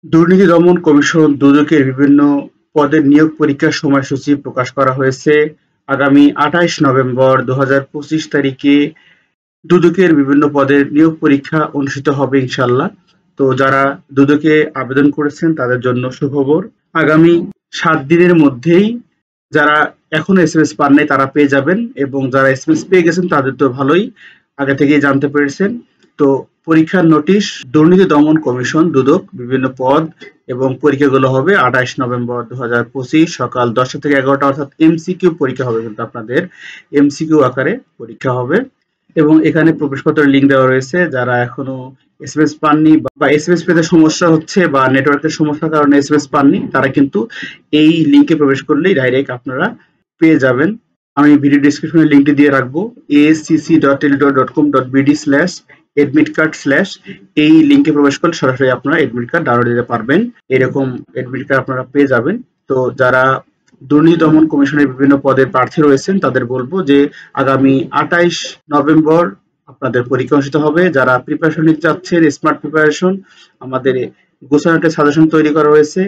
দুর্নীতি দমন কমিশন দুদকের বিভিন্ন পদের নিয়োগ পরীক্ষার সময়সূচি প্রকাশ করা হয়েছে। আগামী ২৮ নভেম্বর ২০২৫ তারিখে দুদকের বিভিন্ন পদের নিয়োগ পরীক্ষা অনুষ্ঠিত হবে ইনশাল্লাহ। তো যারা দুদকে আবেদন করেছেন তাদের জন্য সুখবর। আগামী ৭ দিনের মধ্যেই যারা এখনো এসএমএস পান নাই তারা পেয়ে যাবেন, এবং যারা এসএমএস পেয়ে গেছেন তাদের তো ভালোই, আগে থেকেই জানতে পেরেছেন। তো পরীক্ষার নোটিশ দুর্নীতি দমন কমিশন দুদক বিভিন্ন পদ এবং পরীক্ষাগুলো হবে ২৮ নভেম্বর ২০২৫ সকাল ১০টা থেকে ১১টা, অর্থাৎ এমসিকিউ পরীক্ষা হবে, কিন্তু আপনাদের এমসিকিউ আকারে পরীক্ষা হবে। এবং এখানে প্রবেশপত্রের লিঙ্ক দেওয়া রয়েছে। যারা এখনো এসএমএস পাননি বা এসএমএস পেতে সমস্যা হচ্ছে বা নেটওয়ার্কের সমস্যার কারণে এসএমএস পাননি, তারা কিন্তু এই লিঙ্কে প্রবেশ করলেই ডাইরেক্ট আপনারা পেয়ে যাবেন। আমি ভিডিও ডেসক্রিপশনে লিঙ্কটি দিয়ে রাখবো, ascc.tele.com.bd/admitcard/ এই লিঙ্কে প্রবেশ করলে সরাসরি আপনারা এডমিট কার্ড ডাউনলোড দিতে পারবেন। এরকম এডমিট কার্ড আপনারা পেয়ে যাবেন। তো যারা দুর্নীতি দমন কমিশনের বিভিন্ন পদের প্রার্থী রয়েছেন তাদের বলবো যে আগামী ২৮ নভেম্বর আপনাদের পরীক্ষা অনুষ্ঠিত হবে। যারা প্রিপারেশন নিতে চাচ্ছেন, স্মার্ট প্রিপারেশন, আমাদের গোছানো একটা সাজেশন তৈরি করা হয়েছে।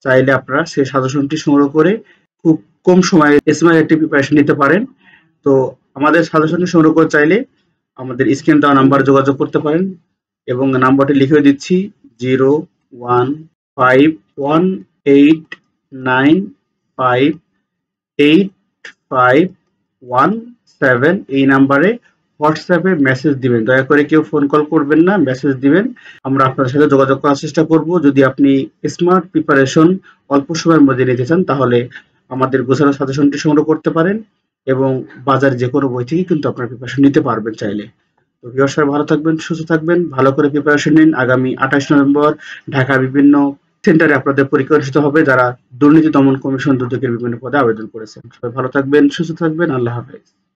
চাইলে আপনারা সেই সাজেশনটি সংগ্রহ করে খুব কম সময়ে স্মার্ট একটি প্রিপারেশন নিতে পারেন। তো আমাদের সাজেশনটি সংগ্রহ করে চাইলে আমাদের স্ক্রিন দেওয়া নাম্বারে যোগাযোগ করতে পারেন, এবং নাম্বারটি লিখে দিচ্ছি 01518958517। এই নাম্বারে হোয়াটসঅ্যাপে মেসেজ দিবেন। দয়া করে কেউ ফোন কল করবেন না, মেসেজ দিবেন। আমরা আপনার সাথে যোগাযোগ করার চেষ্টা করব। যদি আপনি স্মার্ট প্রিপারেশন অল্প সময়ের মধ্যে নিতে চান তাহলে আমাদের গোছানো সাজেশনটি সংগ্রহ করতে পারেন, এবং বাজারে যে কোনো বই থেকে কিন্তু আপনার প্রিপারেশন নিতে পারবেন চাইলে। তো ভিউয়ার্স, সবাই ভালো থাকবেন, সুস্থ থাকবেন, ভালো করে প্রিপারেশন নিন। আগামী ২৮ নভেম্বর ঢাকার বিভিন্ন সেন্টারে আপনাদের পরীক্ষা অনুষ্ঠিত হবে যারা দুর্নীতি দমন কমিশন দুদকের বিভিন্ন পদে আবেদন করেছেন। সবাই ভালো থাকবেন, সুস্থ থাকবেন। আল্লাহ হাফেজ।